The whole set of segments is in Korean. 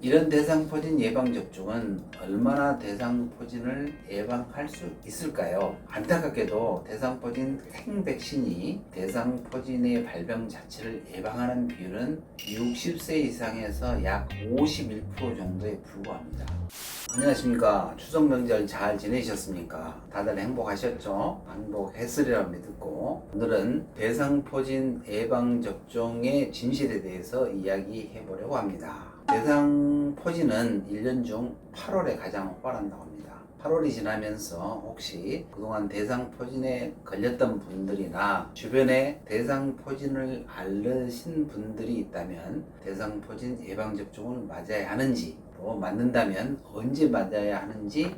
이런 대상포진 예방접종은 얼마나 대상포진을 예방할 수 있을까요? 안타깝게도 대상포진 생백신이 대상포진의 발병 자체를 예방하는 비율은 60세 이상에서 약 51% 정도에 불과합니다. 안녕하십니까. 추석 명절 잘 지내셨습니까? 다들 행복하셨죠? 행복했으리라 믿고 오늘은 대상포진 예방접종의 진실에 대해서 이야기해 보려고 합니다. 대상포진은 1년 중 8월에 가장 폭발한다고 합니다. 8월이 지나면서 혹시 그동안 대상포진에 걸렸던 분들이나 주변에 대상포진을 앓으신 분들이 있다면 대상포진 예방접종을 맞아야 하는지, 또 맞는다면 언제 맞아야 하는지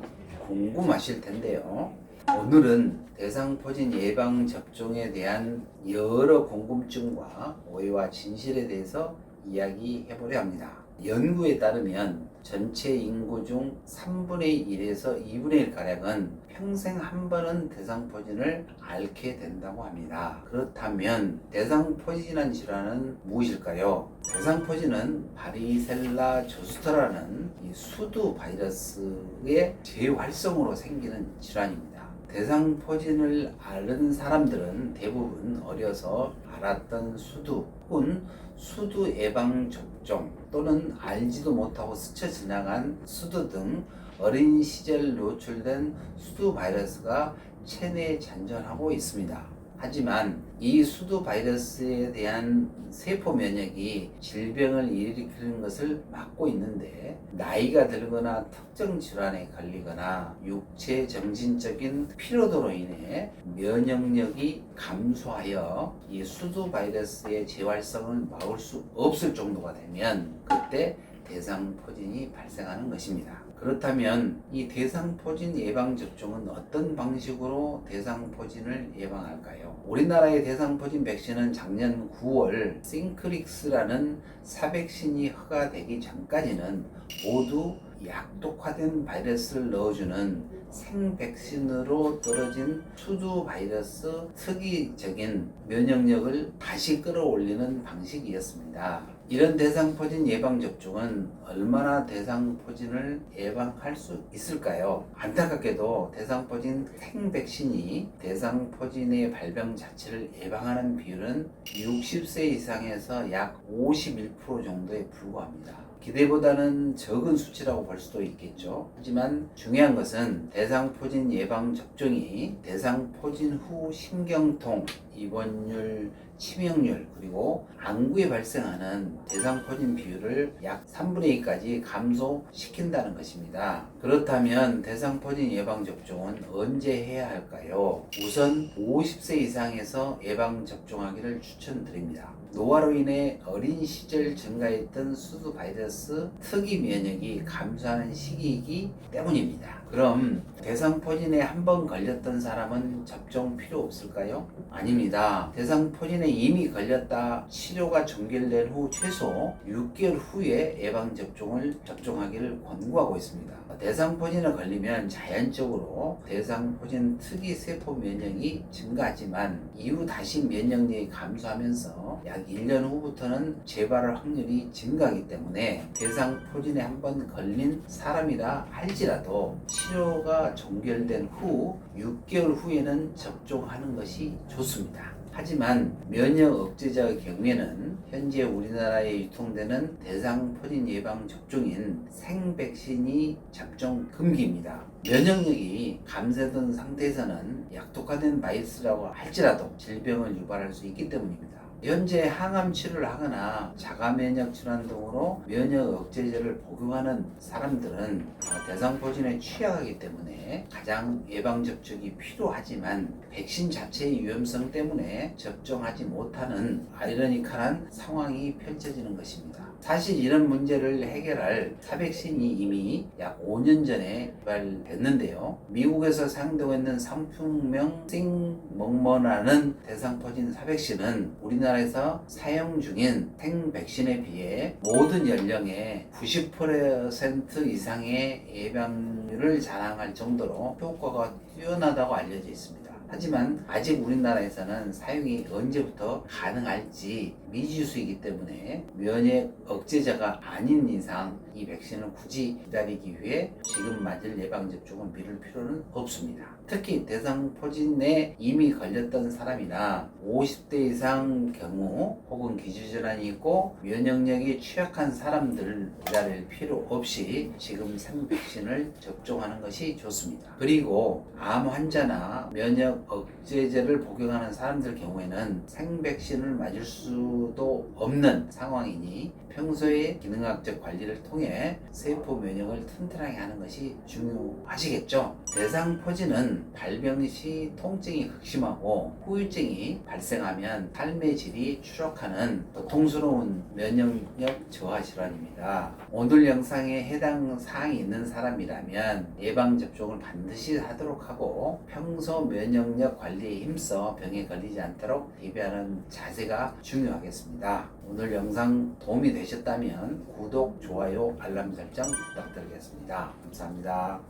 궁금하실 텐데요. 오늘은 대상포진 예방접종에 대한 여러 궁금증과 오해와 진실에 대해서 이야기해 보려 합니다. 연구에 따르면 전체 인구 중 3분의 1에서 2분의 1가량은 평생 한 번은 대상포진을 앓게 된다고 합니다. 그렇다면 대상포진이라는 질환은 무엇일까요? 대상포진은 바리셀라 조스터라는 이 수두 바이러스의 재활성으로 생기는 질환입니다. 대상포진을 앓은 사람들은 대부분 어려서 앓았던 수두 혹은 수두 예방 접종 또는 알지도 못하고 스쳐 지나간 수두 등 어린 시절 노출된 수두 바이러스가 체내에 잔존하고 있습니다. 하지만 이 수두 바이러스에 대한 세포 면역이 질병을 일으키는 것을 막고 있는데, 나이가 들거나 특정 질환에 걸리거나 육체 정신적인 피로도로 인해 면역력이 감소하여 이 수두 바이러스의 재활성을 막을 수 없을 정도가 되면 그때 대상포진이 발생하는 것입니다. 그렇다면 이 대상포진 예방접종은 어떤 방식으로 대상포진을 예방할까요? 우리나라의 대상포진 백신은 작년 9월 싱크릭스라는 사백신이 허가되기 전까지는 모두 약독화된 바이러스를 넣어주는 생백신으로 떨어진 수두 바이러스 특이적인 면역력을 다시 끌어올리는 방식이었습니다. 이런 대상포진 예방접종은 얼마나 대상포진을 예방할 수 있을까요? 안타깝게도 대상포진 생백신이 대상포진의 발병 자체를 예방하는 비율은 60세 이상에서 약 51% 정도에 불과합니다. 기대보다는 적은 수치라고 볼 수도 있겠죠. 하지만 중요한 것은 대상포진 예방접종이 대상포진 후 신경통, 입원율, 치명률, 그리고 안구에 발생하는 대상포진 비율을 약 3분의 2까지 감소시킨다는 것입니다. 그렇다면 대상포진 예방접종은 언제 해야 할까요? 우선 50세 이상에서 예방접종하기를 추천드립니다. 노화로 인해 어린 시절 증가했던 수두 바이러스 특이 면역이 감소하는 시기이기 때문입니다. 그럼 대상포진에 한 번 걸렸던 사람은 접종 필요 없을까요? 아닙니다. 대상포진에 이미 걸렸다 치료가 종결된 후 최소 6개월 후에 예방접종을 접종하기를 권고하고 있습니다. 대상포진에 걸리면 자연적으로 대상포진 특이세포 면역이 증가하지만 이후 다시 면역력이 감소하면서 약 1년 후부터는 재발할 확률이 증가하기 때문에 대상포진에 한 번 걸린 사람이라 할지라도 치료가 종결된 후 6개월 후에는 접종하는 것이 좋습니다. 하지만 면역 억제자의 경우에는 현재 우리나라에 유통되는 대상포진 예방 접종인 생백신이 접종 금기입니다. 면역력이 감소된 상태에서는 약독화된 바이러스라고 할지라도 질병을 유발할 수 있기 때문입니다. 현재 항암 치료를 하거나 자가면역 질환 등으로 면역 억제제를 복용하는 사람들은 대상포진에 취약하기 때문에 가장 예방접종이 필요하지만 백신 자체의 위험성 때문에 접종하지 못하는 아이러니컬한 상황이 펼쳐지는 것입니다. 사실 이런 문제를 해결할 사백신이 이미 약 5년 전에 개발됐는데요. 미국에서 사용되고 있는 상품명 싱먹머라는 대상포진 사백신은 우리나라에서 사용 중인 생백신에 비해 모든 연령의 90% 이상의 예방률을 자랑할 정도로 효과가 뛰어나다고 알려져 있습니다. 하지만 아직 우리나라에서는 사용이 언제부터 가능할지 미지수이기 때문에 면역 억제제가 아닌 이상 이 백신을 굳이 기다리기 위해 지금 맞을 예방접종을 미룰 필요는 없습니다. 특히 대상포진에 이미 걸렸던 사람이나 50대 이상 경우 혹은 기저질환이 있고 면역력이 취약한 사람들 기다릴 필요 없이 지금 생백신을 접종하는 것이 좋습니다. 그리고 암 환자나 면역 억제제를 복용하는 사람들 경우에는 생백신을 맞을 수도 없는 상황이니 평소에 기능학적 관리를 통해 세포 면역을 튼튼하게 하는 것이 중요하시겠죠. 대상포진은 발병 시 통증이 극심하고 후유증이 발생하면 삶의 질이 추락하는 고통스러운 면역력 저하 질환입니다. 오늘 영상에 해당 사항이 있는 사람이라면 예방접종을 반드시 하도록 하고 평소 면역력 관리에 힘써 병에 걸리지 않도록 대비하는 자세가 중요하겠습니다. 오늘 영상 도움이 되셨다면 구독, 좋아요, 알람 설정 부탁드리겠습니다. 감사합니다.